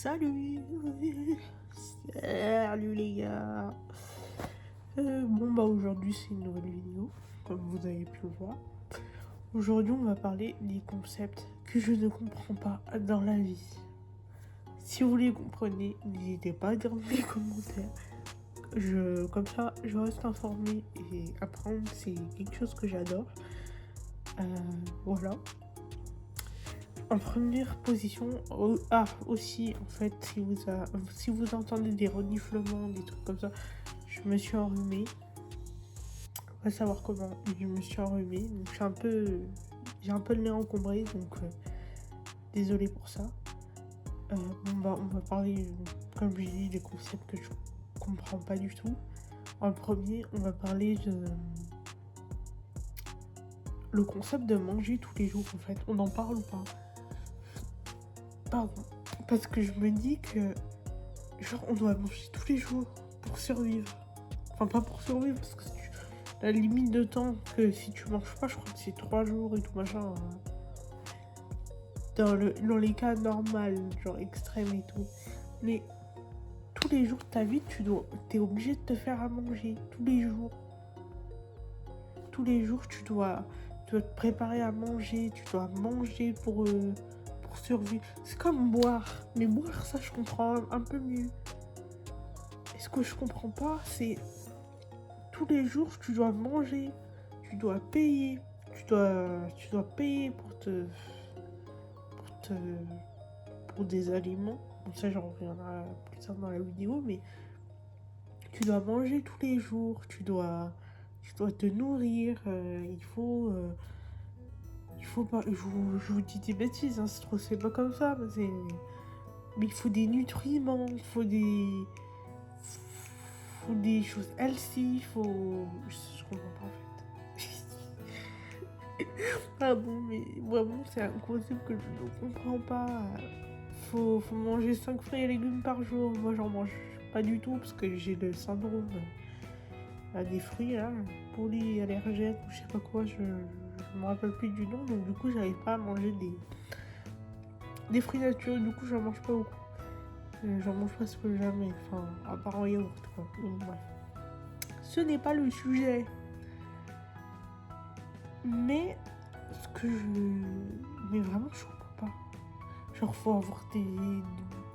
Salut. Salut les gars. Aujourd'hui c'est une nouvelle vidéo, comme vous avez pu le voir. Aujourd'hui on va parler des concepts que je ne comprends pas dans la vie. Si vous les comprenez, n'hésitez pas à dire dans les commentaires. Comme ça, je reste informé et apprendre, c'est quelque chose que j'adore. Voilà. En première position, aussi, en fait, si vous entendez des reniflements, des trucs comme ça, je me suis enrhumée. On va savoir comment je me suis enrhumée. Donc, j'ai un peu le nez encombré, donc désolé pour ça. On va parler, comme je dis, des concepts que je comprends pas du tout. En premier, on va parler de le concept de manger tous les jours, en fait. On en parle ou pas? Pardon. Parce que je me dis que, genre, on doit manger tous les jours pour survivre. Enfin, pas pour survivre, parce que la limite de temps que si tu manges pas, je crois que c'est 3 jours et tout machin. Dans les cas normaux, genre extrêmes et tout. Mais tous les jours de ta vie, t'es obligé de te faire à manger. Tous les jours. Tous les jours, tu dois te préparer à manger. Tu dois manger pour survivre. C'est comme boire. Mais boire, ça, je comprends un peu mieux. Et ce que je comprends pas, c'est tous les jours, tu dois manger. Tu dois payer. Tu dois payer pour des aliments. Bon, ça, j'en reviendrai plus tard dans la vidéo, mais tu dois manger tous les jours, tu dois te nourrir, il faut pas, je vous dis des bêtises, hein, c'est pas comme ça, mais il faut des nutriments, faut des choses healthy, je comprends pas en fait. Pardon, mais vraiment, c'est un concept que je ne comprends pas. Faut manger 5 fruits et légumes par jour. Moi, j'en mange pas du tout parce que j'ai le syndrome des fruits, là, polyallergène ou je sais pas quoi. Je me rappelle plus du nom. Donc, du coup, j'arrive pas à manger des fruits naturels. Du coup, j'en mange pas beaucoup. J'en mange presque jamais. Enfin, à part en yaourt, quoi. Donc, bref. Ce n'est pas le sujet. Mais mais vraiment, je comprends pas. Genre, faut avoir du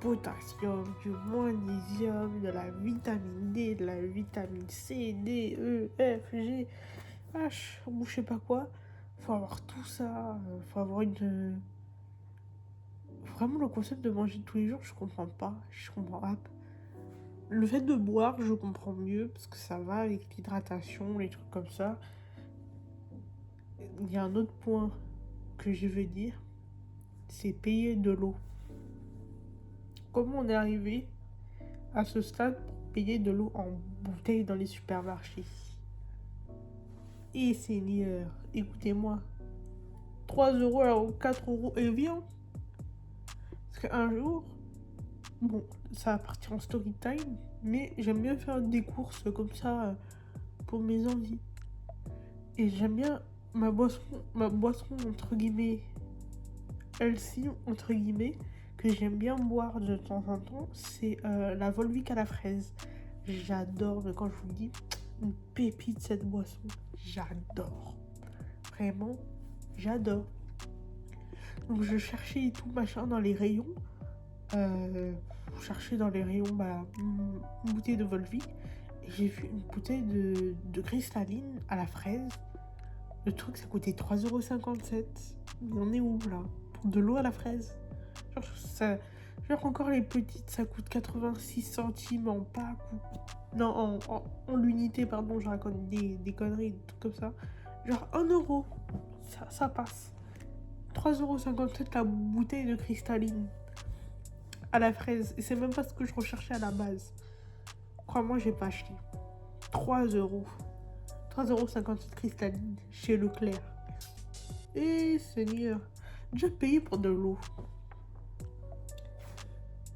potassium, du magnésium, de la vitamine D, de la vitamine C, D, E, F, G, H, ou je sais pas quoi. Faut avoir tout ça. Faut avoir une. Vraiment, le concept de manger tous les jours, je comprends pas. Je comprends pas. Le fait de boire, je comprends mieux, parce que ça va avec l'hydratation, les trucs comme ça. Il y a un autre point que je veux dire, c'est payer de l'eau. Comment on est arrivé à ce stade pour payer de l'eau en bouteille dans les supermarchés? Et Seigneur, écoutez-moi, 3 euros alors 4 euros et bien. Parce qu'un jour, bon, ça va partir en story time, mais j'aime bien faire des courses comme ça pour mes envies. Et j'aime bien ma boisson entre guillemets, healthy entre guillemets, que j'aime bien boire de temps en temps, c'est la Volvic à la fraise. J'adore, mais quand je vous dis, une pépite cette boisson, j'adore. Vraiment, j'adore. Donc je cherchais et tout machin dans les rayons. Je cherchais dans les rayons une bouteille de Volvic. Et j'ai vu une bouteille de cristalline à la fraise. Le truc, ça coûtait 3,57 €. Mais on est où là? Pour de l'eau à la fraise. Genre encore les petites, ça coûte 86 centimes en pack. Non, en l'unité, pardon, je raconte des conneries, des trucs comme ça. Genre 1 euro. Ça passe. 3,57 € la bouteille de cristalline à la fraise. Et c'est même pas ce que je recherchais à la base. Crois-moi, j'ai pas acheté. 3 euros. 3,57 € cristalline chez Leclerc. Et Seigneur, déjà payé pour de l'eau.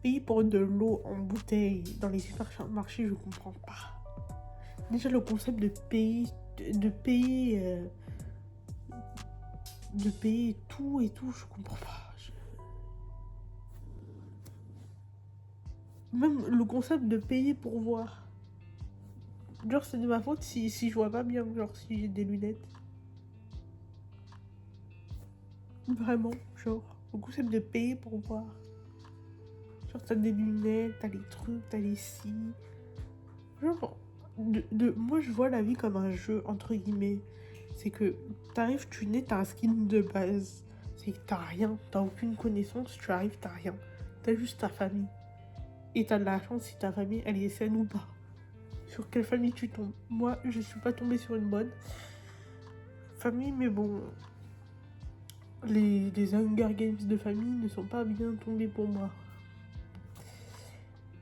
Payer pour de l'eau en bouteille dans les supermarchés, je comprends pas. Déjà le concept de payer, de payer tout et tout, je comprends pas. même le concept de payer pour voir. Genre, c'est de ma faute si je vois pas bien, genre, si j'ai des lunettes. Vraiment, genre, le concept de payer pour voir. Genre, t'as des lunettes, t'as les trucs, t'as les scies. Genre, moi, je vois la vie comme un jeu, entre guillemets. C'est que t'arrives, tu nais, t'as un skin de base. C'est que t'as rien, t'as aucune connaissance, tu arrives, t'as rien. T'as juste ta famille. Et t'as de la chance si ta famille, elle est saine ou pas. Sur quelle famille tu tombes? Moi, je suis pas tombée sur une bonne famille, mais bon, les Hunger Games de famille ne sont pas bien tombés pour moi.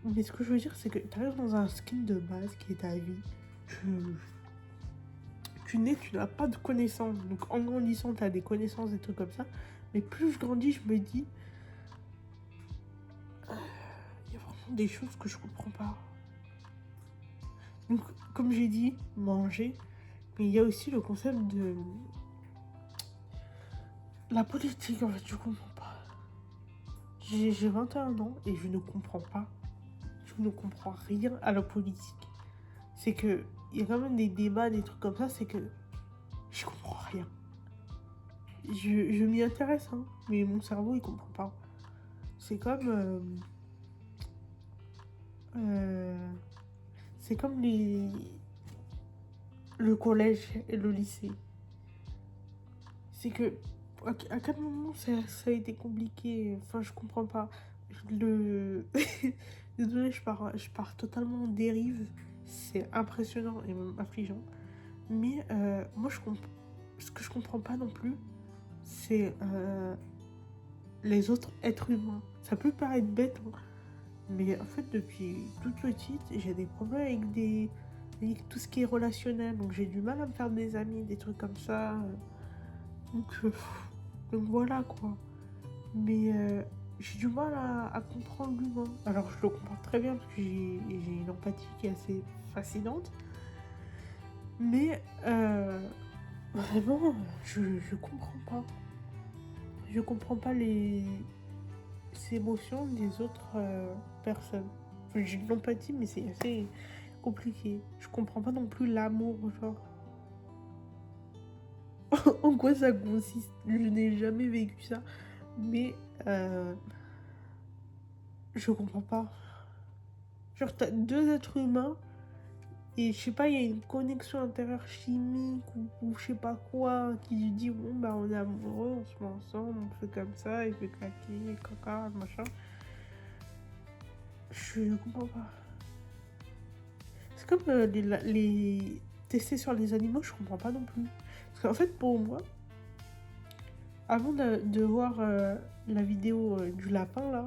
Mais ce que je veux dire, c'est que tu arrives dans un skin de base qui est ta vie. Tu nais, tu n'as pas de connaissances. Donc en grandissant, tu as des connaissances, des trucs comme ça. Mais plus je grandis, je me dis, il y a vraiment des choses que je comprends pas. Donc, comme j'ai dit, manger. Mais il y a aussi le concept de la politique, en fait, je comprends pas. J'ai 21 ans et je ne comprends pas. Je ne comprends rien à la politique. C'est que, il y a quand même des débats, des trucs comme ça, c'est que je comprends rien. Je m'y intéresse, hein, mais mon cerveau, il comprend pas. C'est comme... c'est comme le collège et le lycée. C'est que... À quel moment ça a été compliqué? Enfin, je comprends pas. Désolée, je pars totalement en dérive. C'est impressionnant et même affligeant. Mais moi, ce que je comprends pas non plus, c'est les autres êtres humains. Ça peut paraître bête, hein, mais en fait, depuis toute petite, j'ai des problèmes avec tout ce qui est relationnel. Donc, j'ai du mal à me faire des amis, des trucs comme ça. Donc voilà, quoi. Mais j'ai du mal à comprendre l'humain. Alors, je le comprends très bien parce que j'ai une empathie qui est assez fascinante. Mais vraiment, je comprends pas. Je comprends pas les émotions des autres personnes. Enfin, j'ai de l'empathie, mais c'est assez compliqué. Je comprends pas non plus l'amour, genre. En quoi ça consiste? Je n'ai jamais vécu ça. Mais je comprends pas. Genre, t'as deux êtres humains et je sais pas, il y a une connexion intérieure chimique ou je sais pas quoi qui lui dit bon, bah on est amoureux, on se met ensemble, on fait comme ça, il fait claquer, caca, machin. Je comprends pas. C'est comme les tester sur les animaux, je comprends pas non plus. Parce qu'en fait, pour moi, avant de voir la vidéo du lapin, là,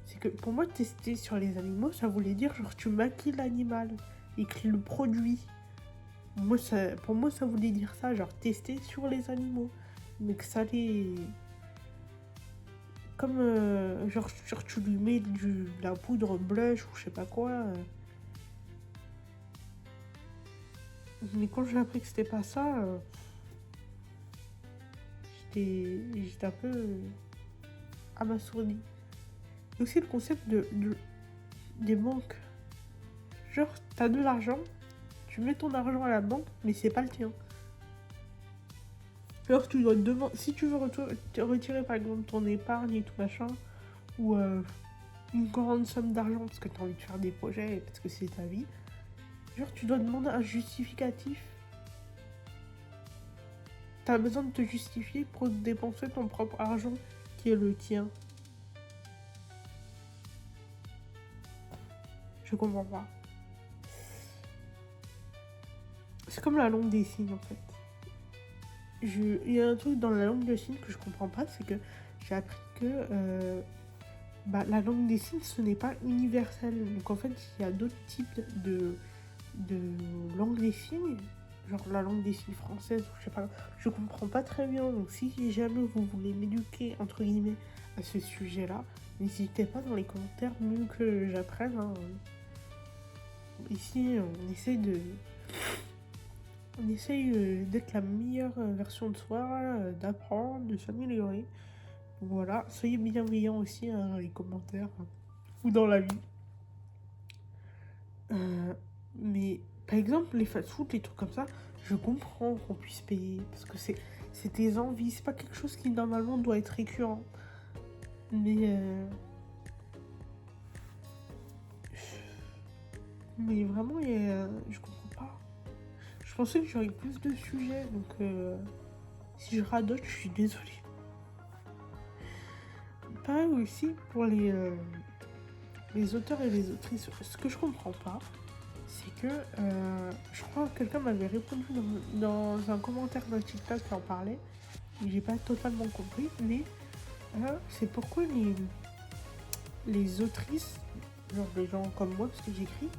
c'est que pour moi, tester sur les animaux, ça voulait dire genre tu maquilles l'animal et que le produit. Pour moi, ça voulait dire ça, genre tester sur les animaux. Mais que ça les... Comme genre tu lui mets de la poudre blush ou je sais pas quoi. Mais quand j'ai appris que c'était pas ça, j'étais un peu abasourdi. Et aussi le concept des banques. Genre, t'as de l'argent, tu mets ton argent à la banque, mais c'est pas le tien. Alors tu dois te demander, si tu veux retirer par exemple ton épargne et tout machin, ou une grande somme d'argent parce que t'as envie de faire des projets, parce que c'est ta vie, genre tu dois demander un justificatif. T'as besoin de te justifier pour dépenser ton propre argent qui est le tien. Je comprends pas. C'est comme la langue des signes en fait. Il y a un truc dans la langue des signes que je comprends pas, c'est que j'ai appris que la langue des signes ce n'est pas universel. Donc en fait il y a d'autres types de langue des signes, genre la langue des signes française, je sais pas, je comprends pas très bien. Donc si jamais vous voulez m'éduquer entre guillemets à ce sujet-là, n'hésitez pas dans les commentaires, mieux que j'apprenne. Hein. Ici on essaye d'être la meilleure version de soi, d'apprendre, de s'améliorer. Voilà, soyez bienveillants aussi hein, dans les commentaires. ou dans la vie. Mais par exemple, les fast-food, les trucs comme ça, je comprends qu'on puisse payer parce que c'est tes envies, c'est pas quelque chose qui normalement doit être récurrent. Mais vraiment, je comprends pas. Je pensais que j'aurais plus de sujets, donc si je radote, je suis désolée. Pareil aussi pour les auteurs et les autrices. Ce que je comprends pas, c'est que je crois que quelqu'un m'avait répondu dans un commentaire d'un TikTok qui en parlait. J'ai pas totalement compris, mais c'est pourquoi les autrices, genre des gens comme moi, parce que j'écris,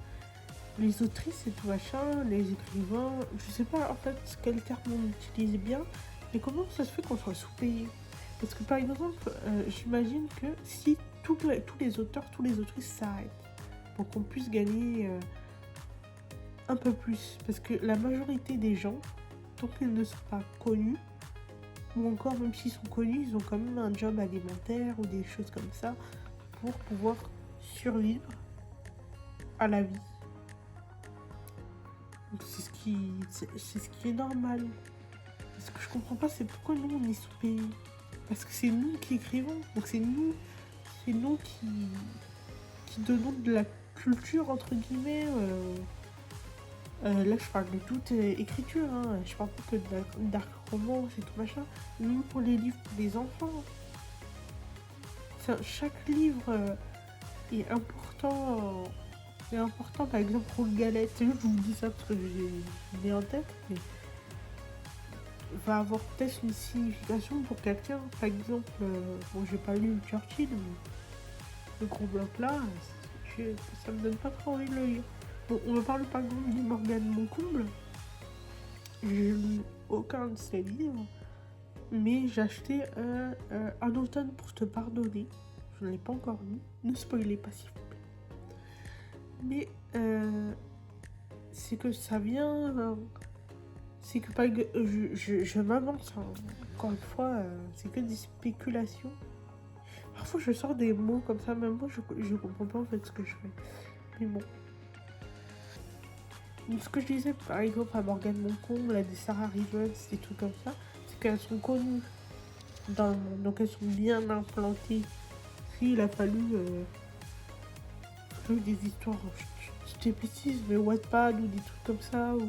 les autrices et tout machin, les écrivains, je sais pas en fait quel terme on utilise bien, mais comment ça se fait qu'on soit sous-payé? Parce que par exemple, j'imagine que si tous les auteurs, tous les autrices s'arrêtent pour qu'on puisse gagner un peu plus, parce que la majorité des gens, tant qu'ils ne sont pas connus, ou encore même s'ils sont connus, ils ont quand même un job alimentaire ou des choses comme ça pour pouvoir survivre à la vie. Donc c'est ce qui est normal. Ce que je comprends pas, c'est pourquoi nous on est sous-payés. Parce que c'est nous qui écrivons, donc c'est nous qui donnons de la culture entre guillemets. Là, je parle de toute écriture, hein. Je parle pas que d'art roman, c'est tout machin. Même pour les livres pour les enfants. Chaque livre est important. Est important, par exemple, pour le galette. Je vous dis ça parce que je l'ai en tête, mais va avoir peut-être une signification pour quelqu'un. Par exemple, bon, j'ai pas lu Churchill, mais le gros bloc là, ça me donne pas trop envie de le lire. Bon, on me parle par exemple du Morgane Moncomble. J'ai lu aucun de ses livres, mais j'ai acheté Un automne pour te pardonner. Je ne l'ai pas encore lu. Ne spoilez pas s'il vous plaît. Mais c'est que ça vient. C'est que pas, je m'avance, hein. Encore une fois, c'est que des spéculations. Parfois je sors des mots comme ça, même moi je comprends pas en fait ce que je fais. Mais bon. Donc, ce que je disais par exemple à Morgane Moncomble, à des Sarah Rivers, des trucs comme ça, c'est qu'elles sont connues dans le monde, donc elles sont bien implantées. S'il a fallu des histoires, je des bêtises, mais Wattpad ou des trucs comme ça, ou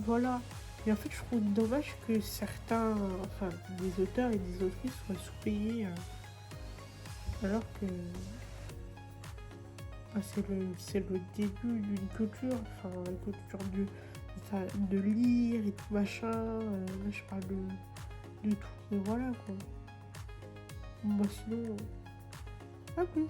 voilà. Mais en fait, je trouve dommage que certains, enfin, des auteurs et des autrices soient sous-payés, alors que c'est le début d'une culture, enfin, la culture de lire et tout machin. Là, je parle de tout, mais voilà quoi. Moi, sinon, à plus.